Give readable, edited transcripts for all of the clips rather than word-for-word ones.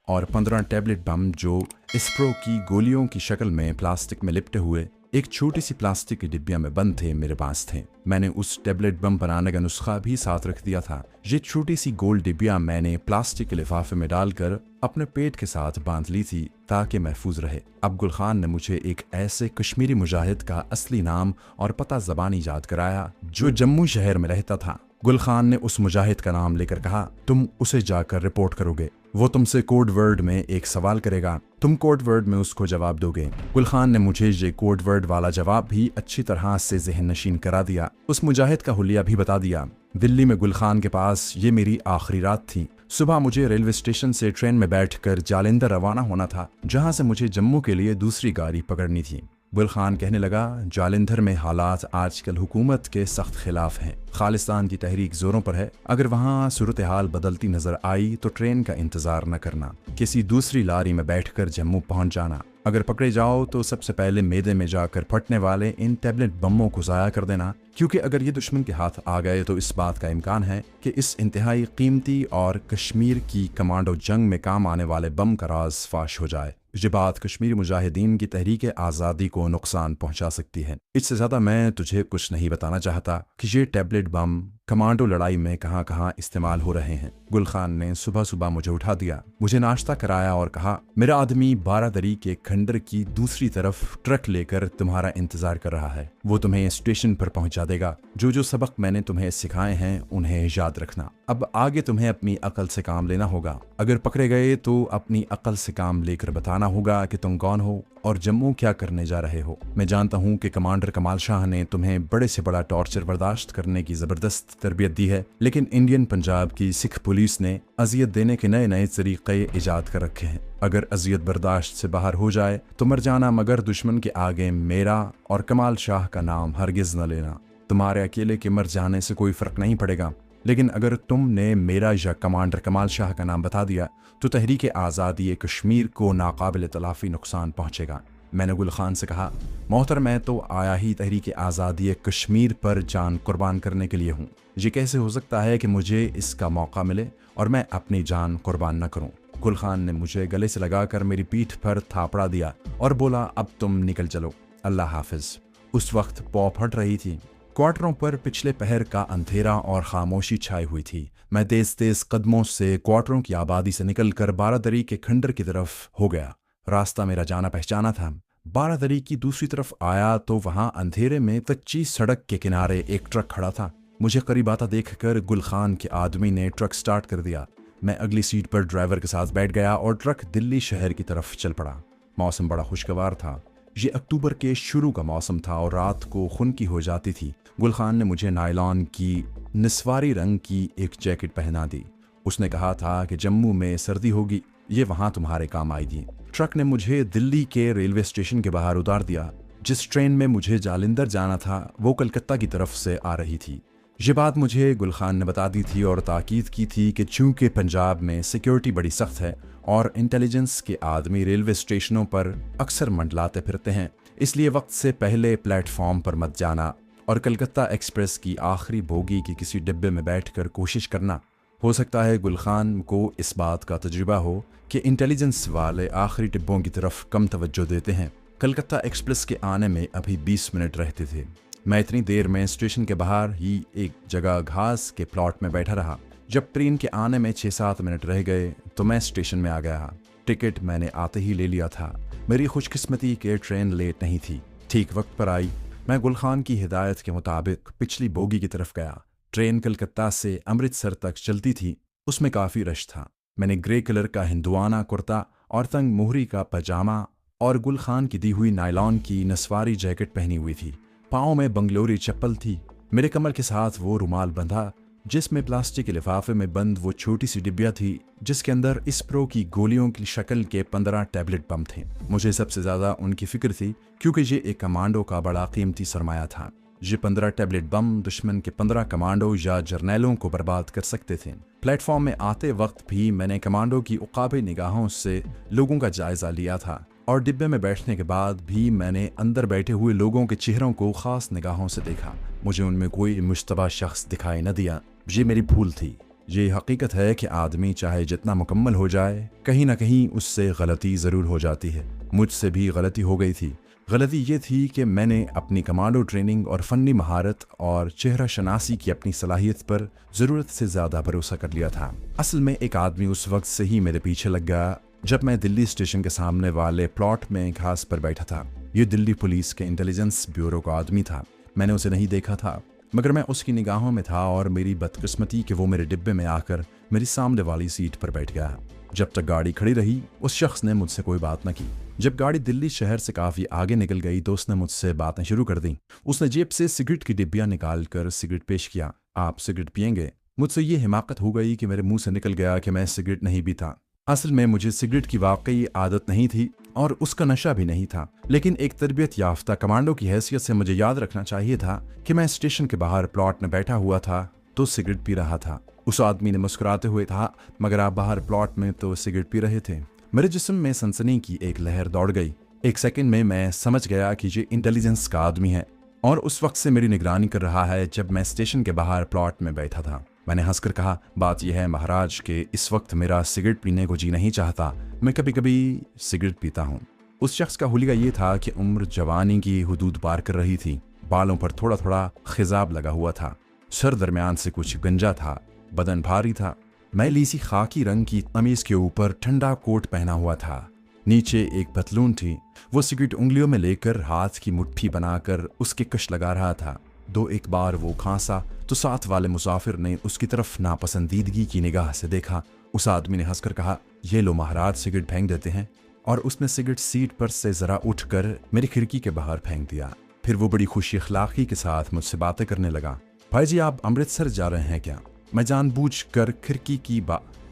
और 15 टैबलेट बम जो स्प्रो की गोलियों की शक्ल में प्लास्टिक में लिपटे हुए एक छोटी सी प्लास्टिक की डिब्बिया में बंद थे मेरे पास थे। मैंने उस टैबलेट बम बनाने का नुस्खा भी साथ रख दिया था। ये छोटी सी गोल डिब्बिया मैंने प्लास्टिक के लिफाफे में डालकर अपने पेट के साथ बांध ली थी ताकि महफूज रहे। अब गुल खान ने मुझे एक ऐसे कश्मीरी मुजाहिद का असली नाम और पता ज़बानी याद कराया जो जम्मू शहर में रहता था। गुल खान ने उस मुजाहिद का नाम लेकर कहा, तुम उसे जाकर रिपोर्ट करोगे, वो तुमसे कोड वर्ड में एक सवाल करेगा, तुम कोड वर्ड में उसको जवाब दोगे। गुल खान ने मुझे ये कोड वर्ड वाला जवाब भी अच्छी तरह से ज़हन नशीन करा दिया। उस मुजाहिद का हुलिया भी बता दिया। दिल्ली में गुल खान के पास ये मेरी आखिरी रात थी। सुबह मुझे रेलवे स्टेशन से ट्रेन में बैठकर जालंधर रवाना होना था, जहां से मुझे जम्मू के लिए दूसरी गाड़ी पकड़नी थी। गुल खान कहने लगा, जालंधर में हालात आजकल हुकूमत के सख्त खिलाफ हैं। खालिस्तान की तहरीक जोरों पर है। अगर वहाँ सूरत हाल बदलती नजर आई तो ट्रेन का इंतजार न करना, किसी दूसरी लारी में बैठकर जम्मू पहुँच जाना। अगर पकड़े जाओ तो सबसे पहले मैदे में जाकर फटने वाले इन टैबलेट बमों को ज़ाया कर देना, क्योंकि अगर ये दुश्मन के हाथ आ गए तो इस बात का इम्कान है कि इस इंतहाई कीमती और कश्मीर की कमांडो जंग में काम आने वाले बम का राज फाश हो जाए। ये बात कश्मीरी मुजाहिदीन की तहरीक आज़ादी को नुकसान पहुंचा सकती है। इससे ज़्यादा मैं तुझे कुछ नहीं बताना चाहता कि ये टैबलेट बम कमांडो लड़ाई में कहाँ कहाँ इस्तेमाल हो रहे हैं। गुल खान ने सुबह सुबह मुझे उठा दिया, मुझे नाश्ता कराया और कहा, मेरा आदमी बारादरी के खंडर की दूसरी तरफ ट्रक लेकर तुम्हारा इंतजार कर रहा है। वो तुम्हें स्टेशन पर पहुंचा देगा। जो सबक मैंने तुम्हें सिखाए हैं उन्हें याद रखना। अब आगे तुम्हें अपनी अकल से काम लेना होगा। अगर पकड़े गए तो अपनी अकल से काम लेकर बताना होगा कि तुम कौन हो और जम्मू क्या करने जा रहे हो। मैं जानता हूँ कि कमांडर कमाल शाह ने तुम्हें बड़े से बड़ा टॉर्चर बर्दाश्त करने की जबरदस्त तरबियत दी है, लेकिन इंडियन पंजाब की सिख पुलिस ने अजियत देने के नए नए तरीके ईजाद कर रखे हैं। अगर अजियत बर्दाश्त से बाहर हो जाए तो मर जाना, मगर दुश्मन के आगे मेरा और कमाल शाह का नाम हरगिज न लेना। तुम्हारे अकेले के मर जाने से कोई फर्क नहीं पड़ेगा, लेकिन अगर तुमने मेरा या कमांडर कमाल शाह का नाम बता दिया तो तहरीक आज़ादी कश्मीर को नाकाबिल तलाफ़ी नुकसान पहुँचेगा। मैंने गुल खान से कहा, मोहतरम, मैं तो आया ही तहरीक आज़ादी कश्मीर पर जान कुर्बान करने के लिए हूँ। ये कैसे हो सकता है कि मुझे इसका मौका मिले और मैं अपनी जान कुर्बान न करूँ। गुल खान ने मुझे गले से लगाकर मेरी पीठ पर थापड़ा दिया और बोला, अब तुम निकल चलो, अल्लाह हाफिज। उस वक्त पौ फट रही थी। क्वार्टरों पर पिछले पहर का अंधेरा और खामोशी छाई हुई थी। मैं तेज तेज कदमों से क्वार्टरों की आबादी से निकलकर बारादरी के खंडर की तरफ हो गया। रास्ता मेरा जाना पहचाना था। बारादरी की दूसरी तरफ आया तो वहां अंधेरे में कच्ची सड़क के किनारे एक ट्रक खड़ा था। मुझे करीब आता देखकर गुल खान के आदमी ने ट्रक स्टार्ट कर दिया। मैं अगली सीट पर ड्राइवर के साथ बैठ गया और ट्रक दिल्ली शहर की तरफ चल पड़ा। मौसम बड़ा खुशगवार था। ये अक्टूबर के शुरू का मौसम था और रात को खुनकी हो जाती थी। गुल खान ने मुझे नायलॉन की निस्वारी रंग की एक जैकेट पहना दी। उसने कहा था कि जम्मू में सर्दी होगी, ये वहाँ तुम्हारे काम आएगी। ट्रक ने मुझे दिल्ली के रेलवे स्टेशन के बाहर उतार दिया। जिस ट्रेन में मुझे जालंधर जाना था वो कलकत्ता की तरफ से आ रही थी। ये बात मुझे गुल खान ने बता दी थी और ताकीद की थी कि चूंकि पंजाब में सिक्योरिटी बड़ी सख्त है और इंटेलिजेंस के आदमी रेलवे स्टेशनों पर अक्सर मंडलाते फिरते हैं, इसलिए वक्त से पहले प्लेटफॉर्म पर मत जाना और कलकत्ता एक्सप्रेस की आखिरी बोगी की किसी डिब्बे में बैठकर कोशिश करना। हो सकता है गुल खान को इस बात का तजुर्बा हो कि इंटेलिजेंस वाले आखिरी डिब्बों की तरफ कम तवज्जो देते हैं। कलकत्ता एक्सप्रेस के आने में अभी 20 मिनट रहते थे। मैं इतनी देर में स्टेशन के बाहर ही एक जगह घास के प्लॉट में बैठा रहा। जब ट्रेन के आने में 6-7 मिनट रह गए तो मैं स्टेशन में आ गया। टिकट मैंने आते ही ले लिया था। मेरी खुशकिस्मती के ट्रेन लेट नहीं थी, ठीक वक्त पर आई। मैं गुल खान की हिदायत के मुताबिक पिछली बोगी की तरफ गया। ट्रेन कलकत्ता से अमृतसर तक चलती थी। उसमें काफ़ी रश था। मैंने ग्रे कलर का हिंदुआना कुर्ता और तंग मोहरी का पजामा और गुल खान की दी हुई नायलॉन की नस्वारी जैकेट पहनी हुई थी। पाँव में बंगलोरी चप्पल थी। मेरे कमर के साथ वो रुमाल बंधा जिसमें प्लास्टिक के लिफाफे में बंद वो छोटी सी डिब्बिया थी जिसके अंदर स्प्रो की गोलियों की शक्ल के 15 टैबलेट बम थे। मुझे सबसे ज़्यादा उनकी फिक्र थी क्योंकि ये एक कमांडो का बड़ा कीमती सरमाया था। ये 15 टैबलेट बम दुश्मन के 15 कमांडो या जर्नैलों को बर्बाद कर सकते थे। प्लेटफॉर्म में आते वक्त भी मैंने कमांडो की उकाबे निगाहों से लोगों का जायजा लिया था और डिब्बे में बैठने के बाद भी मैंने अंदर बैठे हुए लोगों के चेहरों को खास निगाहों से देखा। मुझे उनमें कोई मुश्तबा शख्स दिखाई न दिया। ये मेरी भूल थी। ये हकीकत है कि आदमी चाहे जितना मुकम्मल हो जाए, कहीं ना कहीं उससे गलती ज़रूर हो जाती है। मुझसे भी गलती हो गई थी। गलती ये थी कि मैंने अपनी कमांडो ट्रेनिंग और फ़नी महारत और चेहरा शनासी की अपनी सलाहियत पर ज़रूरत से ज़्यादा भरोसा कर लिया था। असल में एक आदमी उस वक्त से ही मेरे पीछे लग गया जब मैं दिल्ली स्टेशन के सामने वाले प्लॉट में घास पर बैठा था। ये दिल्ली पुलिस के इंटेलिजेंस ब्यूरो का आदमी था। मैंने उसे नहीं देखा था, मगर मैं उसकी निगाहों में था और मेरी बदकिस्मती कि वो मेरे डिब्बे में आकर मेरी सामने वाली सीट पर बैठ गया। जब तक गाड़ी खड़ी रही उस शख्स ने मुझसे कोई बात न की। जब गाड़ी दिल्ली शहर से काफ़ी आगे निकल गई तो उसने मुझसे बातें शुरू कर दी। उसने जेब से सिगरेट की डिब्बियाँ निकाल कर सिगरेट पेश किया। आप सिगरेट पियेंगे? मुझसे ये हिमाकत हो गई कि मेरे मुंह से निकल गया कि मैं सिगरेट नहीं पीता। असल में मुझे सिगरेट की वाकई आदत नहीं थी और उसका नशा भी नहीं था, लेकिन एक तरबियत याफ्ता कमांडो की हैसियत से मुझे याद रखना चाहिए था कि मैं स्टेशन के बाहर प्लॉट में बैठा हुआ था तो सिगरेट पी रहा था। उस आदमी ने मुस्कुराते हुए कहा, मगर आप बाहर प्लॉट में तो सिगरेट पी रहे थे। मेरे जिस्म में सनसनी की एक लहर दौड़ गई। एक सेकंड में मैं समझ गया कि ये इंटेलिजेंस का आदमी है और उस वक्त से मेरी निगरानी कर रहा है जब मैं स्टेशन के बाहर प्लॉट में बैठा था। मैंने हंसकर कहा, बात यह है महाराज कि इस वक्त मेरा सिगरेट पीने को जी नहीं चाहता। मैं कभी कभी सिगरेट पीता हूँ। उस शख्स का हुलिया ये था कि उम्र जवानी की हुदूद पार कर रही थी। बालों पर थोड़ा थोड़ा खिजाब लगा हुआ था। सर दरमियान से कुछ गंजा था। बदन भारी था। मैली सी खाकी रंग की कमीज के ऊपर ठंडा कोट पहना हुआ था। नीचे एक पतलून थी। वो सिगरेट उंगलियों में लेकर हाथ की मुट्ठी बनाकर उसके कश लगा रहा था। दो एक बार वो खांसा तो साथ वाले मुसाफिर ने उसकी तरफ नापसंदीदगी की निगाह से देखा। उस आदमी ने हंसकर कहा, ये लो महाराज, सिगरेट फेंक देते हैं। और उसने सिगरेट सीट पर से जरा उठकर मेरी खिड़की के बाहर फेंक दिया। फिर वो बड़ी खुशी अखलाकी के साथ मुझसे बातें करने लगा। भाई जी, आप अमृतसर जा रहे हैं क्या? मैं जानबूझकर खिड़की की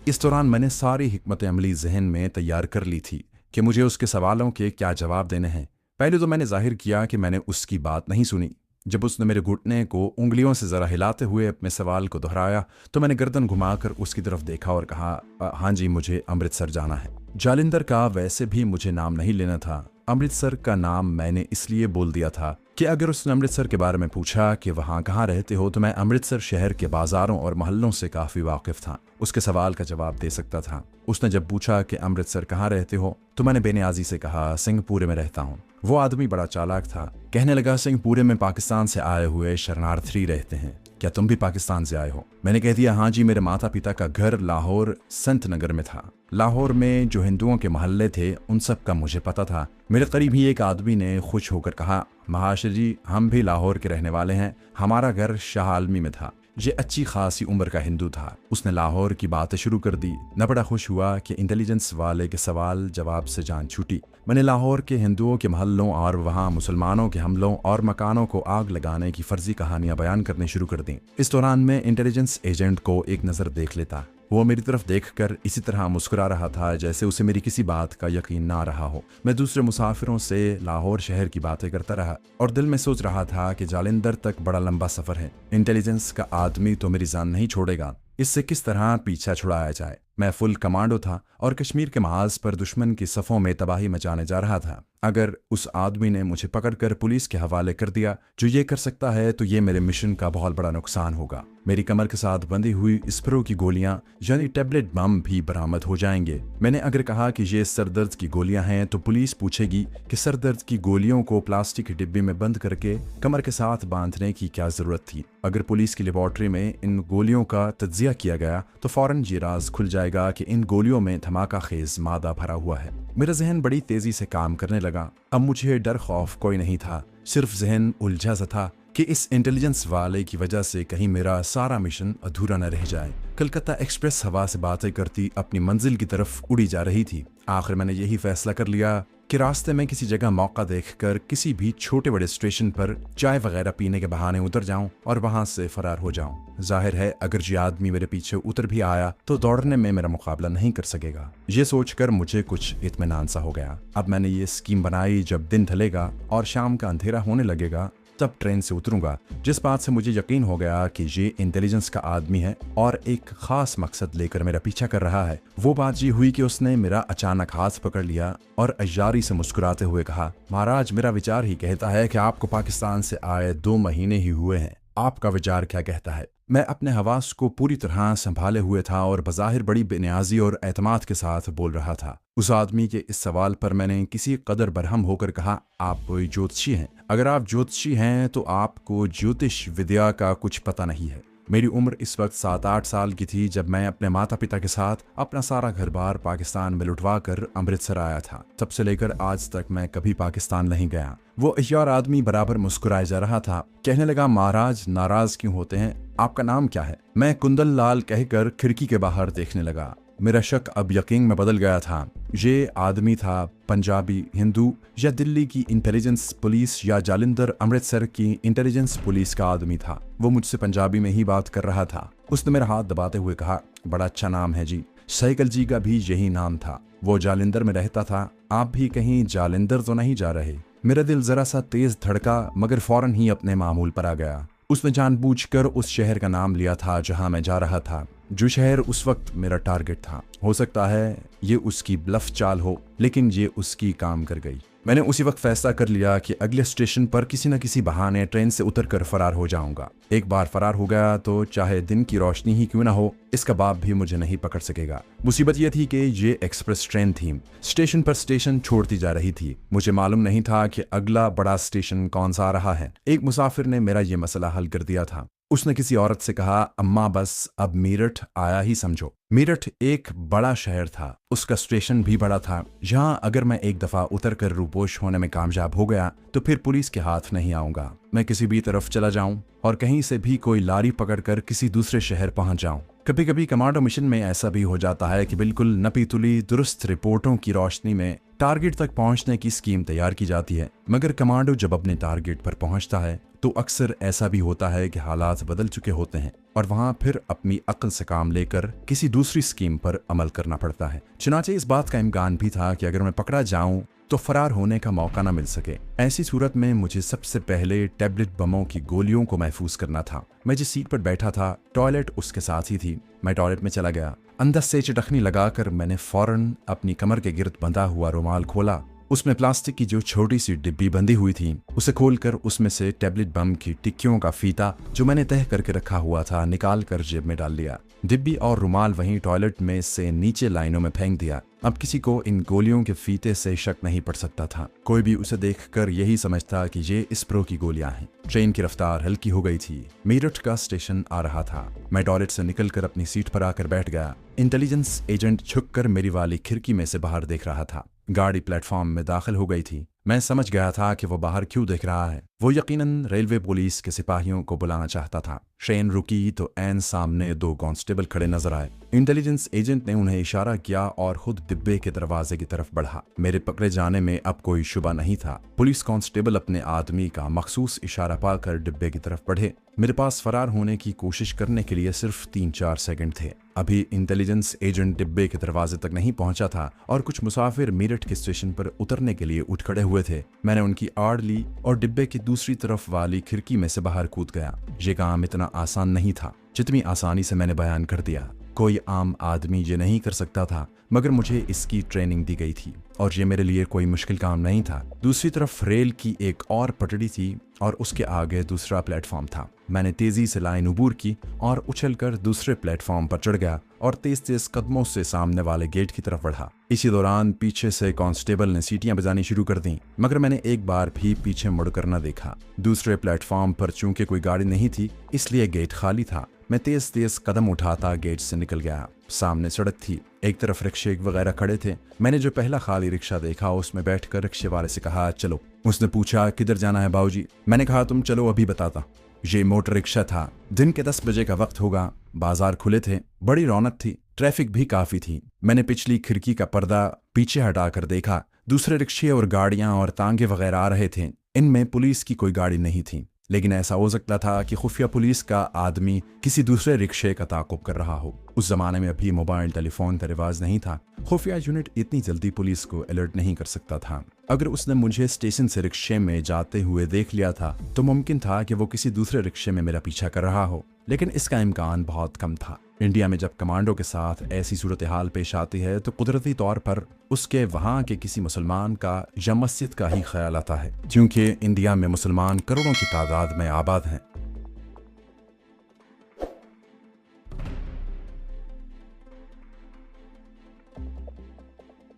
इस दौरान मैंने सारी हिकमत अमली जहन में तैयार कर ली थी कि मुझे उसके सवालों के क्या जवाब देने हैं। पहले तो मैंने जाहिर किया कि मैंने उसकी बात नहीं सुनी। जब उसने मेरे घुटने को उंगलियों से जरा हिलाते हुए अपने सवाल को दोहराया तो मैंने गर्दन घुमाकर उसकी तरफ देखा और कहा, हाँ जी, मुझे अमृतसर जाना है। जालिंदर का वैसे भी मुझे नाम नहीं लेना था। अमृतसर का नाम मैंने इसलिए बोल दिया था कि अगर उसने अमृतसर के बारे में पूछा कि वहाँ कहाँ रहते हो तो मैं अमृतसर शहर के बाजारों और मोहल्लों से काफ़ी वाकिफ था, उसके सवाल का जवाब दे सकता था। उसने जब पूछा कि अमृतसर कहाँ रहते हो तो मैंने बेनियाजी से कहा, सिंहपुरे में रहता हूँ। वो आदमी बड़ा चालाक था। कहने लगा, सिंहपुरे में पाकिस्तान से आए हुए शरणार्थी रहते हैं, क्या तुम भी पाकिस्तान से आए हो? मैंने कह दिया, हाँ जी, मेरे माता पिता का घर लाहौर संत नगर में था। लाहौर में जो हिंदुओं के मोहल्ले थे उन सब का मुझे पता था। मेरे करीब ही एक आदमी ने खुश होकर कहा, महाशय जी, हम भी लाहौर के रहने वाले हैं। हमारा घर शाह आलमी में था। ये अच्छी खासी उम्र का हिंदू था। उसने लाहौर की बातें शुरू कर दी। मैं बड़ा खुश हुआ कि इंटेलिजेंस वाले के सवाल जवाब से जान छूटी। मैंने लाहौर के हिंदुओं के महल्लों और वहाँ मुसलमानों के हमलों और मकानों को आग लगाने की फर्जी कहानियां बयान करनी शुरू कर दी। इस दौरान मैं इंटेलिजेंस एजेंट को एक नज़र देख लेता। वो मेरी तरफ देखकर इसी तरह मुस्कुरा रहा था जैसे उसे मेरी किसी बात का यकीन ना रहा हो। मैं दूसरे मुसाफिरों से लाहौर शहर की बातें करता रहा और दिल में सोच रहा था कि जालिंदर तक बड़ा लंबा सफ़र है। इंटेलिजेंस का आदमी तो मेरी जान नहीं छोड़ेगा। इससे किस तरह पीछा छुड़ाया जाए। मैं फुल कमांडो था और कश्मीर के महाज पर दुश्मन की सफ़ों में तबाही मचाने जा रहा था। अगर उस आदमी ने मुझे पकड़कर पुलिस के हवाले कर दिया जो ये कर सकता है तो ये मेरे मिशन का बहुत बड़ा नुकसान होगा। मेरी कमर के साथ बंधी हुई स्प्रो की गोलियां यानी टैबलेट बम भी बरामद हो जाएंगे। मैंने अगर कहा कि ये सरदर्द की गोलियां हैं तो पुलिस पूछेगी कि सरदर्द की गोलियों को प्लास्टिक के डिब्बे में बंद करके कमर के साथ बांधने की क्या जरूरत थी। अगर पुलिस की लेबॉर्ट्री में इन गोलियों का तज्जिया किया गया तो फौरन ये राज खुल जाएगा कि इन गोलियों में धमाका खेज मादा भरा हुआ है। मेरा जहन बड़ी तेजी से काम करने लगा। अब मुझे डर खौफ कोई नहीं था, सिर्फ जहन उलझा सा था कि इस इंटेलिजेंस वाले की वजह से कहीं मेरा सारा मिशन अधूरा न रह जाए। कलकत्ता एक्सप्रेस हवा से बातें करती अपनी मंजिल की तरफ उड़ी जा रही थी। आखिर मैंने यही फैसला कर लिया कि रास्ते में किसी जगह मौका देखकर किसी भी छोटे बड़े स्टेशन पर चाय वगैरह पीने के बहाने उतर जाऊं और वहां से फरार हो जाऊं। जाहिर है अगर ये आदमी मेरे पीछे उतर भी आया तो दौड़ने में मेरा मुकाबला नहीं कर सकेगा। ये सोचकर मुझे कुछ इत्मीनान सा हो गया। अब मैंने ये स्कीम बनाई, जब दिन ढलेगा और शाम का अंधेरा होने लगेगा तब ट्रेन से उतरूंगा। जिस बात से मुझे यकीन हो गया कि ये इंटेलिजेंस का आदमी है और एक खास मकसद लेकर मेरा पीछा कर रहा है, वो बात ये हुई कि उसने मेरा अचानक हाथ पकड़ लिया और अय्यारी से मुस्कुराते हुए कहा, महाराज, मेरा विचार ही कहता है कि आपको पाकिस्तान से आए 2 महीने ही हुए हैं। आपका विचार क्या कहता है? मैं अपने हवास को पूरी तरह संभाले हुए था और बज़ाहिर बड़ी बेनियाजी और एतमाद के साथ बोल रहा था। उस आदमी के इस सवाल पर मैंने किसी कदर बरहम होकर कहा, आप कोई ज्योतिषी हैं? अगर आप ज्योतिषी हैं तो आपको ज्योतिष विद्या का कुछ पता नहीं है। मेरी उम्र इस वक्त 7-8 साल की थी जब मैं अपने माता पिता के साथ अपना सारा घर बार पाकिस्तान में लुटवा कर अमृतसर आया था। तब से लेकर आज तक मैं कभी पाकिस्तान नहीं गया। वो अय्यार आदमी बराबर मुस्कुराए जा रहा था। कहने लगा, महाराज नाराज क्यों होते हैं? आपका नाम क्या है? मैं कुंदन लाल कहकर खिड़की के बाहर देखने लगा। मेरा शक अब यकीन में बदल गया था। ये आदमी था पंजाबी, हिंदू या दिल्ली की इंटेलिजेंस पुलिस या जालिंधर अमृतसर की इंटेलिजेंस पुलिस का आदमी था। वो मुझसे पंजाबी में ही बात कर रहा था। उसने मेरा हाथ दबाते हुए कहा, बड़ा अच्छा नाम है जी। साइकिल जी का भी यही नाम था। वो जालिंधर में रहता था। आप भी कहीं जालिंधर तो नहीं जा रहे? मेरा दिल जरा सा तेज धड़का मगर फौरन ही अपने मामूल पर आ गया। उसने जानबूझकर उस शहर का नाम लिया था जहां मैं जा रहा था, जो शहर उस वक्त मेरा टारगेट था। हो सकता है ये उसकी ब्लफ चाल हो, लेकिन ये उसकी काम कर गई। मैंने उसी वक्त फैसला कर लिया कि अगले स्टेशन पर किसी न किसी बहाने ट्रेन से उतरकर फरार हो जाऊंगा। एक बार फरार हो गया तो चाहे दिन की रोशनी ही क्यों ना हो, इसका बाप भी मुझे नहीं पकड़ सकेगा। मुसीबत यह थी कि ये एक्सप्रेस ट्रेन थी, स्टेशन पर स्टेशन छोड़ती जा रही थी। मुझे मालूम नहीं था कि अगला बड़ा स्टेशन कौन सा आ रहा है। एक मुसाफिर ने मेरा ये मसला हल कर दिया था। उसने किसी औरत से कहा, अम्मा बस अब मीरठ आया ही समझो। मीरठ एक बड़ा शहर था, उसका स्टेशन भी बड़ा था। यहाँ अगर मैं एक दफा उतर कर रूपोश होने में कामयाब हो गया तो फिर पुलिस के हाथ नहीं आऊंगा। मैं किसी भी तरफ चला जाऊं और कहीं से भी कोई लारी पकड़कर किसी दूसरे शहर पहुंच जाऊं। कभी कभी कमांडो मिशन में ऐसा भी हो जाता है कि बिल्कुल नपी तुली दुरुस्त रिपोर्टों की रोशनी में टारगेट तक पहुंचने की स्कीम तैयार की जाती है, मगर कमांडो जब अपने टारगेट पर पहुंचता है तो अक्सर ऐसा भी होता है कि हालात बदल चुके होते हैं और वहां फिर अपनी अक्ल से काम लेकर किसी दूसरी स्कीम पर अमल करना पड़ता है। चुनाचे इस बात का इम्कान भी था कि अगर मैं पकड़ा जाऊं तो फरार होने का मौका न मिल सके। ऐसी सूरत में मुझे सबसे पहले टैबलेट बमों की गोलियों को महफूज करना था। मैं जिस सीट पर बैठा था टॉयलेट उसके साथ ही थी। मैं टॉयलेट में चला गया। अंदर से चटखनी लगाकर मैंने फौरन अपनी कमर के गिर्द बंधा हुआ रुमाल खोला। उसमें प्लास्टिक की जो छोटी सी डिब्बी बंधी हुई थी उसे खोलकर उसमें से टैबलेट बम की टिक्कियों का फीता जो मैंने तय करके रखा हुआ था निकाल कर जेब में डाल लिया। डिब्बी और रुमाल वहीं टॉयलेट में से नीचे लाइनों में फेंक दिया। अब किसी को इन गोलियों के फीते से शक नहीं पड़ सकता था। कोई भी उसे देखकर यही समझता कि ये स्प्रो की गोलियां हैं। ट्रेन की रफ्तार हल्की हो गई थी। मेरठ का स्टेशन आ रहा था। मैं टॉयलेट से निकलकर अपनी सीट पर आकर बैठ गया। इंटेलिजेंस एजेंट झुककर मेरी वाली खिड़की में से बाहर देख रहा था। गाड़ी प्लेटफॉर्म में दाखिल हो गई थी। मैं समझ गया था कि वो बाहर क्यों देख रहा है। वो यकीनन रेलवे पुलिस के सिपाहियों को बुलाना चाहता था। ट्रेन रुकी तो ऐन सामने 2 कांस्टेबल खड़े नजर आए। इंटेलिजेंस एजेंट ने उन्हें इशारा किया और खुद डिब्बे के दरवाजे की तरफ बढ़ा। मेरे पकड़े जाने में अब कोई शुबा नहीं था। पुलिस कांस्टेबल अपने आदमी का मखसूस इशारा पाकर डिब्बे की तरफ बढ़े। मेरे पास फरार होने की कोशिश करने के लिए सिर्फ 3-4 सेकंड थे। अभी इंटेलिजेंस एजेंट डिब्बे के दरवाजे तक नहीं पहुंचा था और कुछ मुसाफिर मेरठ के स्टेशन पर उतरने के लिए उठ खड़े हुए थे। मैंने उनकी आड़ ली और डिब्बे की दूसरी तरफ वाली खिड़की में से बाहर कूद गया। ये काम इतना आसान नहीं था जितनी आसानी से मैंने बयान कर दिया। कोई आम आदमी ये नहीं कर सकता था, मगर मुझे इसकी ट्रेनिंग दी गई थी और ये मेरे लिए कोई मुश्किल काम नहीं था। दूसरी तरफ रेल की एक और पटड़ी थी और उसके आगे दूसरा प्लेटफॉर्म था। मैंने तेजी से लाइन उबूर की और उछलकर दूसरे प्लेटफॉर्म पर चढ़ गया और तेज तेज कदमों से सामने वाले गेट की तरफ बढ़ा। इसी दौरान पीछे से कांस्टेबल ने सीटियां बजानी शुरू कर दी, मगर मैंने एक बार भी पीछे मुड़कर न देखा। दूसरे प्लेटफॉर्म पर चूंकि कोई गाड़ी नहीं थी इसलिए गेट खाली था। मैं तेज तेज कदम उठाता गेट से निकल गया। सामने सड़क थी, एक तरफ रिक्शे वगैरह खड़े थे। मैंने जो पहला खाली रिक्शा देखा उसमें बैठकर रिक्शे वाले से कहा, चलो। उसने पूछा, किधर जाना है बाबूजी? मैंने कहा, तुम चलो अभी बताता। ये मोटर रिक्शा था। दिन के 10 बजे का वक्त होगा। बाजार खुले थे, बड़ी रौनक थी, ट्रैफिक भी काफी थी। मैंने पिछली खिड़की का पर्दा पीछे हटाकर देखा। दूसरे रिक्शे और गाड़ियां और तांगे वगैरह आ रहे थे। इनमें पुलिस की कोई गाड़ी नहीं थी, लेकिन ऐसा हो सकता था कि खुफिया पुलिस का आदमी किसी दूसरे रिक्शे का ताक़ुब कर रहा हो। उस जमाने में अभी मोबाइल टेलीफोन का रिवाज नहीं था। खुफिया यूनिट इतनी जल्दी पुलिस को अलर्ट नहीं कर सकता था। अगर उसने मुझे स्टेशन से रिक्शे में जाते हुए देख लिया था तो मुमकिन था कि वो किसी दूसरे रिक्शे में मेरा पीछा कर रहा हो, लेकिन इसका इम्कान बहुत कम था। इंडिया में जब कमांडो के साथ ऐसी सूरत हाल पेश आती है तो कुदरती तौर पर उसके वहाँ के किसी मुसलमान का या मस्जिद का ही ख्याल आता है, क्योंकि इंडिया में मुसलमान करोड़ों की तादाद में आबाद हैं।